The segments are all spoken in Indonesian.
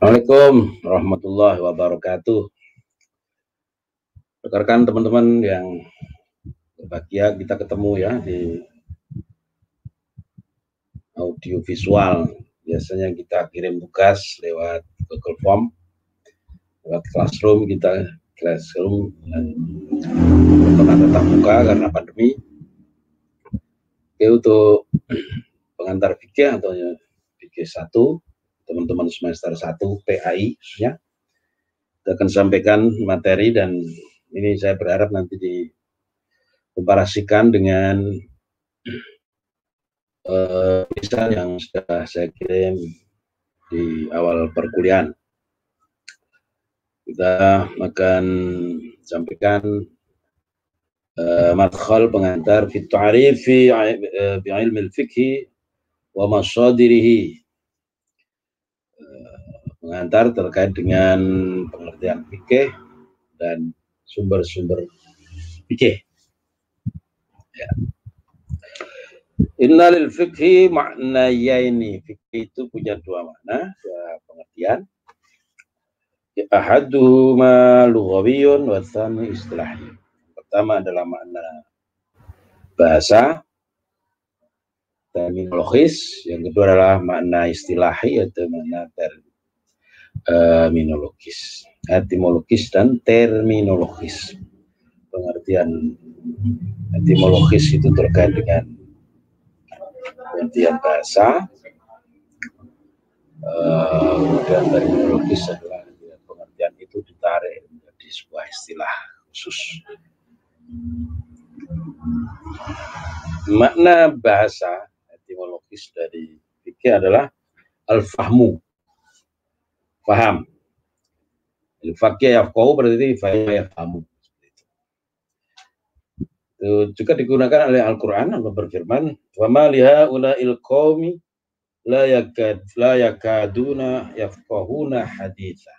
Assalamualaikum warahmatullahi wabarakatuh. Rekan-rekan teman-teman yang berbahagia, kita ketemu ya di audio visual. Biasanya kita kirim tugas lewat Google Form, lewat Classroom, dan pernah tatap muka karena pandemi. Oke, untuk pengantar fikih atau fikih 1, teman-teman semester 1 PAI khususnya, kita akan sampaikan materi, dan ini saya berharap nanti dikomparasikan dengan tulisan yang sudah saya kirim di awal perkuliahan. Kita akan sampaikan madkhal pengantar fi ta'rif fi ilmi al-fiqh wa masadirihi, pengantar terkait dengan pengertian fikih dan sumber-sumber fikih. Ya. Innalil fikhi maknayaini. Fikih itu punya dua makna, dua pengertian. Ahaduhuma lughawiyyun wa tsani istilahi. Pertama adalah makna bahasa, terminologis. Yang kedua adalah makna istilahi, yaitu makna terminologis, etimologis dan terminologis. Pengertian etimologis itu terkait dengan pengertian bahasa, kemudian terminologis adalah pengertian itu ditarik menjadi sebuah istilah khusus. Makna bahasa etimologis dari fikih adalah al-fahmu, paham. Al-faqih yafqahu berarti fahmu. Itu juga digunakan oleh Al-Quran. Allah berfirman, wa ma lihaula'il qaumi la yakaduna yafqahuna haditha.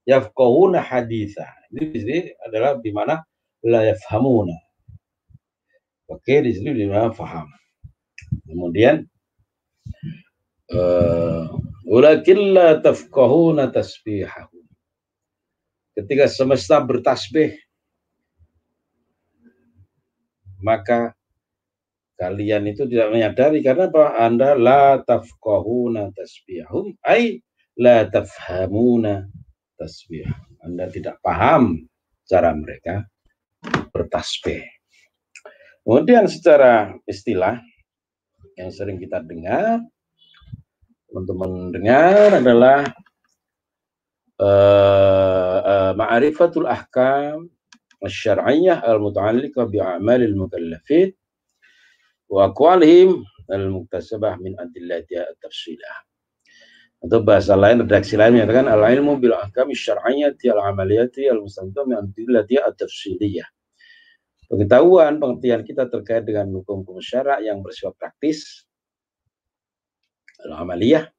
Yafqahuna haditha. Ini adalah di mana la yafhamuna. Oke, di sini di mana faham. Kemudian walakin la tafqahuna tasbihahum. Ketika semesta bertasbih, maka kalian itu tidak menyadari. Karena apa? Anda la tafqahuna tasbihahum, ay la tafhamuna tasbih. Anda tidak paham cara mereka bertasbih. Kemudian secara istilah yang sering kita dengar, teman-teman dengar, adalah ma'rifatul ahkam asy-syar'iyyah al-muta'alliqah bi'amalil mukallafin wa aqwalihim al-muktasabah min adillatiha at-tafsilah. Atau bahasa lain, redaksi lain menyatakan al-ilmu bil ahkam asy-syar'iyyati al-amaliyati al-mustanbah min adillatiha at-tafsiliyah. Pengetahuan, pengertian kita terkait dengan hukum-hukum syara' yang bersifat praktis, al-amaliyah,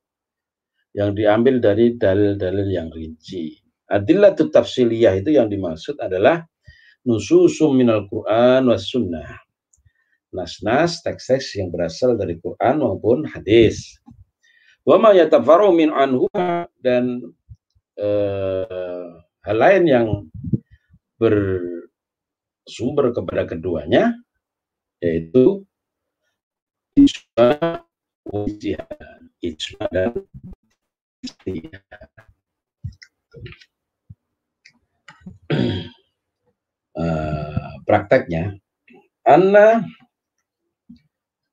yang diambil dari dalil-dalil yang rinci. Adillatut tafsiliyah itu yang dimaksud adalah nususum minal Qur'an was sunnah. Nas-nas, teks-teks yang berasal dari Quran maupun hadis. Wa ma yatafarra'u min anhu, dan hal lain yang bersumber kepada keduanya, yaitu ijma dan ijtihad. Prakteknya, anna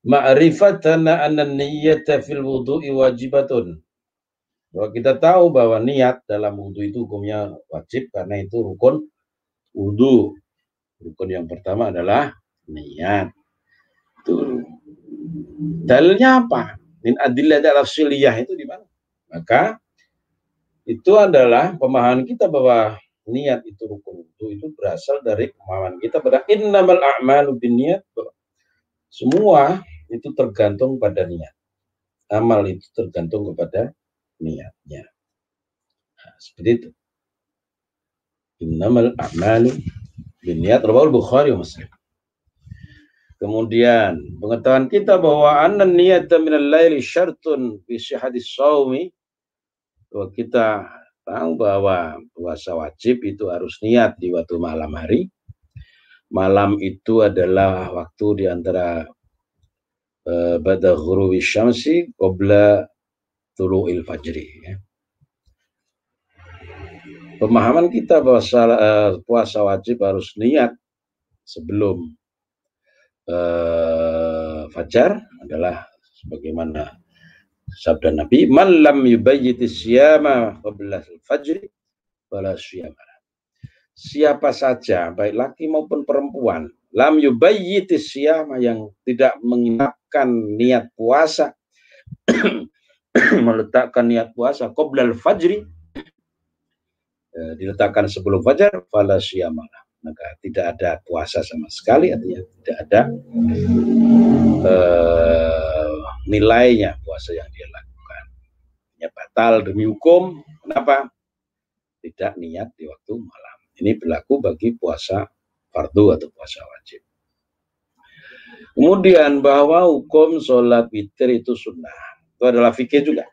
ma'rifatana anna niyyata fil wudu'i wajibatun. Bahwa kita tahu bahwa niat dalam wudu itu hukumnya wajib, karena itu rukun wudu. Rukun yang pertama adalah niat. Itu dalilnya apa? Min adillah al-tafsiliyah itu di mana? Maka itu adalah pemahaman kita bahwa niat itu rukun wudu, itu berasal dari pemahaman kita pada innamal a'malu binniyat. Semua itu tergantung pada niat. Amal itu tergantung kepada niatnya. Nah, seperti itu. Innamal a'malu binniyat, rawahu Bukhari wa Muslim. Kemudian pengetahuan kita bahwa anna niyata minal laili syartun fi sihhatis shaumi, kita tahu bahwa puasa wajib itu harus niat di waktu malam hari. Malam itu adalah waktu di antara ba'da ghurubi syamsi qabla tulu'il fajri. Ya. Pemahaman kita bahwa puasa wajib harus niat sebelum fajar adalah sebagaimana sabda Nabi, "Man lam yubayyitis siyama qabla al-fajri fala siyama." Siapa saja, baik laki maupun perempuan, lam yubayyitis siyama, yang tidak menginapkan niat puasa, meletakkan niat puasa qabla al-fajri, diletakkan sebelum fajar, fala siyama, maka tidak ada puasa sama sekali, artinya tidak ada nilainya puasa yang dia lakukan. Ya, batal demi hukum. Kenapa? Tidak niat di waktu malam. Ini berlaku bagi puasa fardu atau puasa wajib. Kemudian bahwa hukum sholat witir itu sunnah, itu adalah fikih juga.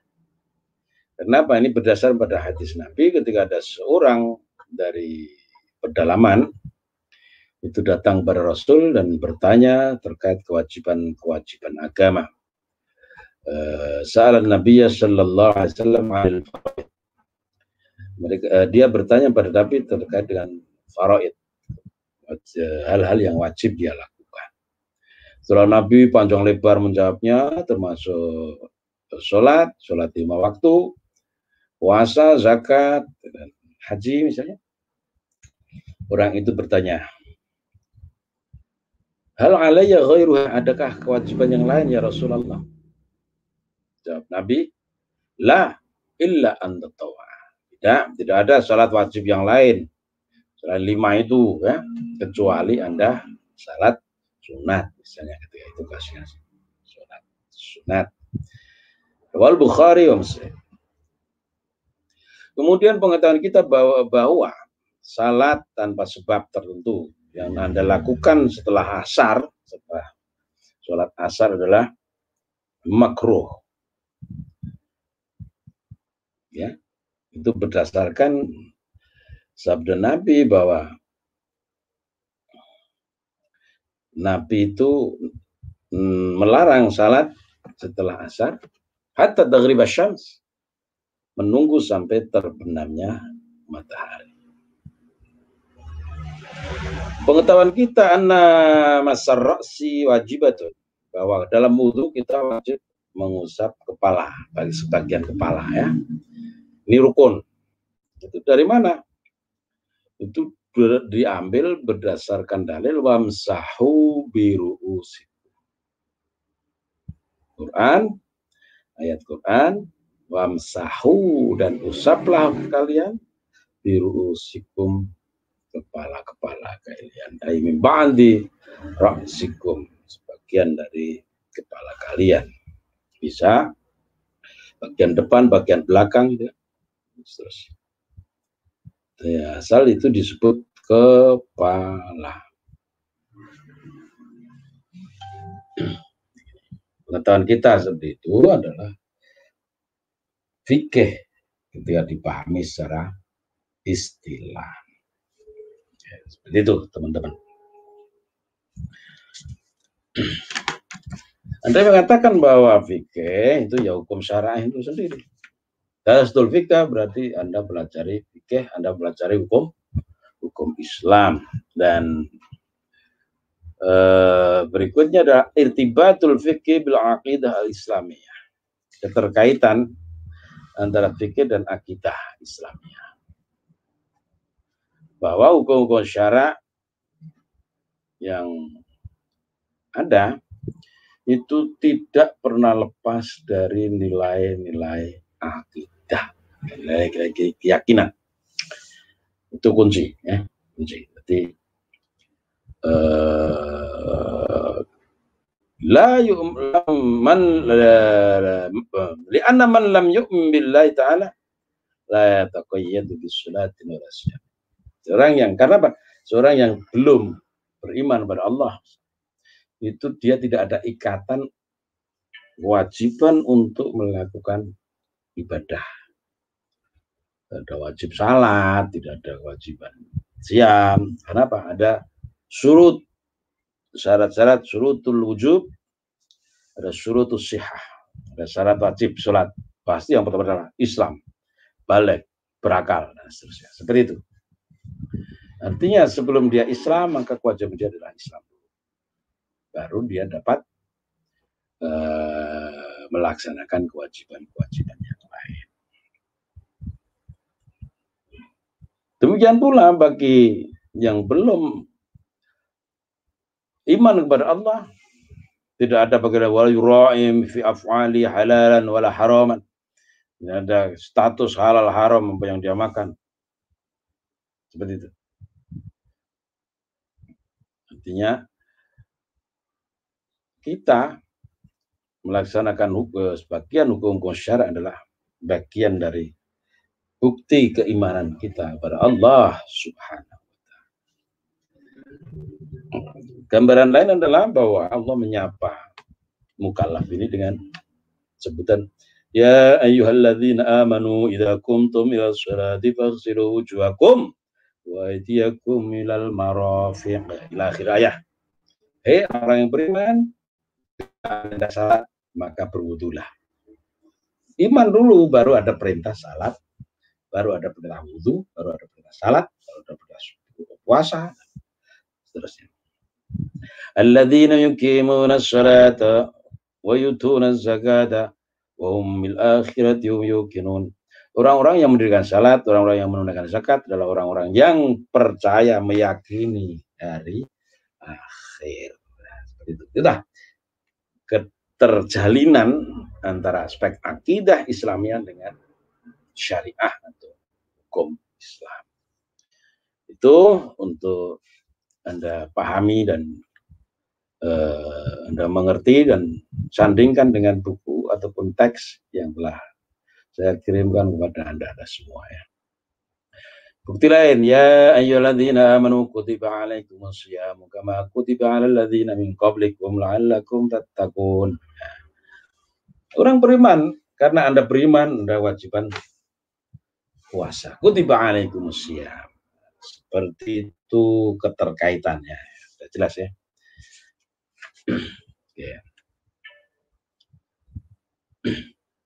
Kenapa? Ini berdasar pada hadis Nabi ketika ada seorang dari pedalaman itu datang pada Rasul dan bertanya terkait kewajiban agama. Sa'al Nabi sallallahu alaihi wasallam dia bertanya pada Nabi terkait dengan faraid, hal-hal yang wajib dia lakukan. Setelah Nabi panjang lebar menjawabnya, termasuk sholat 5 waktu, puasa, zakat, dan haji misalnya. Orang itu bertanya, hal alayya ghairuha, adakah kewajiban yang lain ya Rasulullah? Jawab Nabi, la illa an tatawwa. Tidak ada salat wajib yang lain selain 5 itu, ya, kecuali Anda salat sunat, misalnya ketika itu kasihnya salat sunat. Wal Bukhari wa Muslim. Kemudian pengetahuan kita bahwa salat tanpa sebab tertentu yang Anda lakukan setelah asar, setelah sholat asar adalah makruh. Ya, itu berdasarkan sabda Nabi bahwa Nabi itu melarang salat setelah asar hatta taghrib asy-syams, menunggu sampai terbenamnya matahari. Pengetahuan kita anna masar ra'si wajibatun, bahwa dalam wudu kita wajib mengusap kepala, bagi sebagian kepala, ya. Ini rukun. Itu dari mana? Itu diambil berdasarkan dalil wamsahu biru'usikum. Quran, ayat Quran, wamsahu, dan usaplah kalian biru'usikum, kepala-kepala kalian. Ai min ba'di ra'sikum, sebagian dari kepala kalian. Bisa bagian depan, bagian belakang, gitu. Terus ya, asal itu disebut kepala. Pengetahuan kita seperti itu adalah fikih ketika dipahami secara istilah. Ya, seperti itu, teman-teman. Anda mengatakan bahwa fikih itu ya hukum syar'i itu sendiri. Darsul fikih berarti Anda pelajari fikih, Anda pelajari hukum Islam. Dan berikutnya adalah irtibatul fikih bil aqidah al-islamiyah, keterkaitan antara fikih dan akidah Islamiyah. Bahwa hukum-hukum syara yang ada itu tidak pernah lepas dari nilai-nilai akidah, nilai keyakinan. Itu kunci, ya, kunci. Berarti la yu'man li'anna man lam yu'min billahi ta'ala la yataqayyadu bis-salati wa rasyam. Karena apa? Seorang yang belum beriman pada Allah itu dia tidak ada ikatan kewajiban untuk melakukan ibadah ada wajib salat, tidak ada kewajiban siam. Kenapa? Ada surut, syarat-syarat surutul wujub, ada surutus sihah, ada syarat wajib salat. Pasti yang pertama adalah Islam, balik, berakal, dan seterusnya. Seperti itu. Artinya sebelum dia Islam, maka kewajiban dia adalah Islam. Baru dia dapat melaksanakan kewajiban-kewajiban yang lain. Demikian pula bagi yang belum iman kepada Allah, tidak ada bagian wala yura'im fi af'ali halalan wala haraman. Tidak ada status halal haram apa yang dia makan. Seperti itu. Artinya kita melaksanakan sebagian hukum syara adalah bagian dari bukti keimanan kita kepada Allah Subhanahu wa Ta'ala. Gambaran lain adalah bahwa Allah menyapa mukallaf ini dengan sebutan ya ayyuhalladzina amanu idza qumtum ila sholati faghsilu wujuhakum wa aydiyakum ilal marafiq ila akhir ayat. Hei orang yang beriman, Anda salat maka berwudulah. Iman dulu, baru ada perintah salat, baru ada perintah wudu, baru ada perintah salat, baru ada perintah puasa, seterusnya. Alladzina yuqimuna sholata wa yutuna zakata wa hum bil akhirati hum yuqinun. Orang-orang yang mendirikan salat, orang-orang yang menunaikan zakat adalah orang-orang yang percaya, meyakini hari akhir. Seperti itu. Sudah keterjalinan antara aspek akidah Islamiyah dengan syariah atau hukum Islam. Itu untuk Anda pahami dan Anda mengerti dan sandingkan dengan buku ataupun teks yang telah saya kirimkan kepada Anda semua ya. Bukti lain, ya ayyuhalladzina amanu kutiba alaikumus syiyamu kama kutiba alal ladzina min qablikum la'allakum tattaqun. Orang beriman, karena Anda beriman, Anda wajiban puasa. Kutiba alaikumus syiyam. Seperti itu keterkaitannya. Sudah jelas ya? Okay.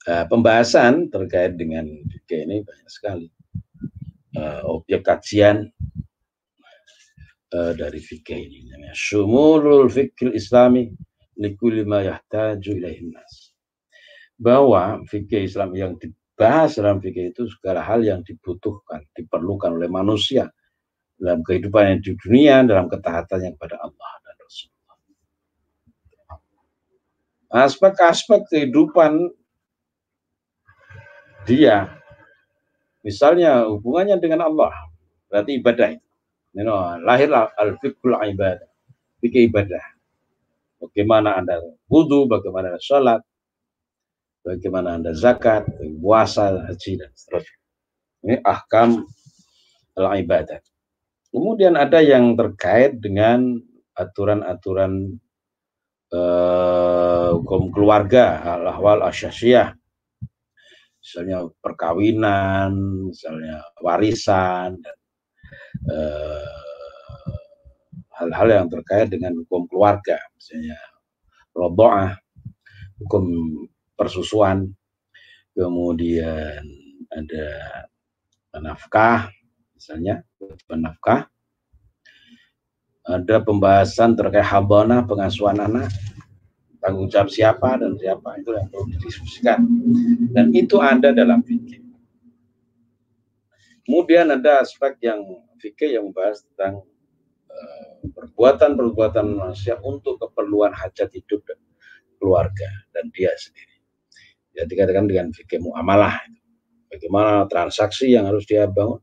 Pembahasan terkait dengan fikih ini banyak sekali. Objek kajian dari fikih ini namanya Syumulul Fiqhil Islami likulli ma yahtaju ilaihin nas. Bahwa fikih Islam yang dibahas dalam fikih itu segala hal yang dibutuhkan, diperlukan oleh manusia dalam kehidupan yang di dunia, dalam ketaatan yang kepada Allah dan Rasulullah. Aspek-aspek kehidupan dia, misalnya hubungannya dengan Allah, berarti ibadah itu. Lahirlah al-fiqhul ibadah, fikih ibadah. Bagaimana Anda wudu, bagaimana Anda sholat, bagaimana Anda zakat, puasa, haji, dan seterusnya. Ini ahkam al-ibadah. Kemudian ada yang terkait dengan aturan-aturan hukum keluarga, al-ahwal asyasiyah. Misalnya perkawinan, misalnya warisan, dan hal-hal yang terkait dengan hukum keluarga, misalnya rodoah, hukum persusuan, kemudian ada nafkah, misalnya nafkah, ada pembahasan terkait habanah, pengasuhan anak, tanggung jawab siapa dan siapa, itu yang perlu didiskusikan, dan itu ada dalam fikih. Kemudian ada aspek yang fikih yang membahas tentang perbuatan-perbuatan manusia untuk keperluan hajat hidup dan keluarga dan dia sendiri. Ya, dikatakan dengan fikih muamalah, bagaimana transaksi yang harus dia bangun,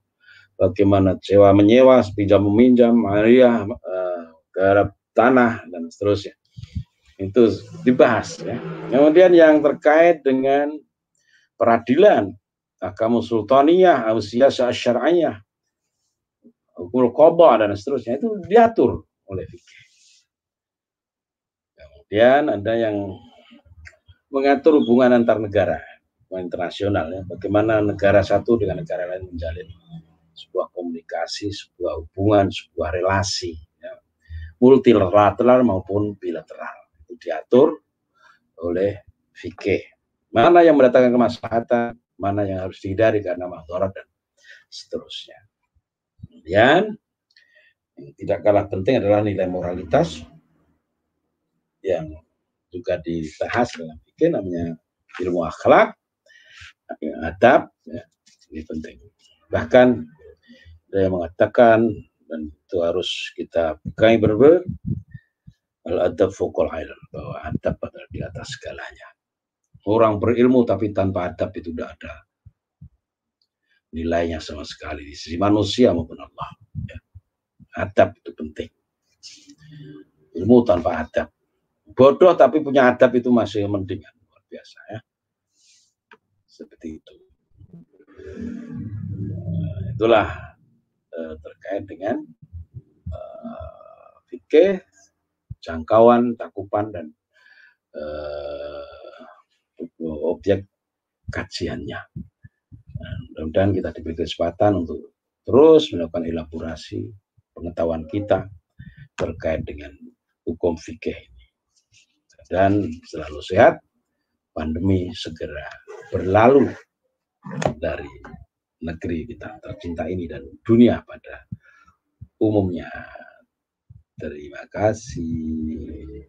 bagaimana sewa menyewa, pinjam meminjam, hariah, garap tanah dan seterusnya. Itu dibahas ya. Kemudian yang terkait dengan peradilan, ahkam sultaniyah, siyasah syar'iyah, hukum qadha dan seterusnya, itu diatur oleh fikih. Kemudian ada yang mengatur hubungan antar negara, internasional ya, bagaimana negara satu dengan negara lain menjalin sebuah komunikasi, sebuah hubungan, sebuah relasi ya, multilateral maupun bilateral, itu diatur oleh fikih. Mana yang mendatangkan kemaslahatan, mana yang harus dihindari karena madharat dan seterusnya. Kemudian yang tidak kalah penting adalah nilai moralitas yang juga dibahas dalam fikih, namanya ilmu akhlak, adab, ya, ini penting. Bahkan saya mengatakan, dan itu harus kita pegang benar-benar, al-adab fokol ilm, bahwa adab adalah di atas segalanya. Orang berilmu tapi tanpa adab itu tidak ada nilainya sama sekali di sisi manusia maupun Allah. Ya. Adab itu penting. Ilmu tanpa adab. Bodoh tapi punya adab itu masih mending, luar biasa ya. Seperti itu. Itulah terkait dengan fikih, jangkauan, cakupan, dan objek kajiannya. Nah, mudah-mudahan kita diberi kesempatan untuk terus melakukan elaborasi pengetahuan kita terkait dengan hukum fikih ini. Dan selalu sehat, pandemi segera berlalu dari negeri kita tercinta ini dan dunia pada umumnya. Terima kasih.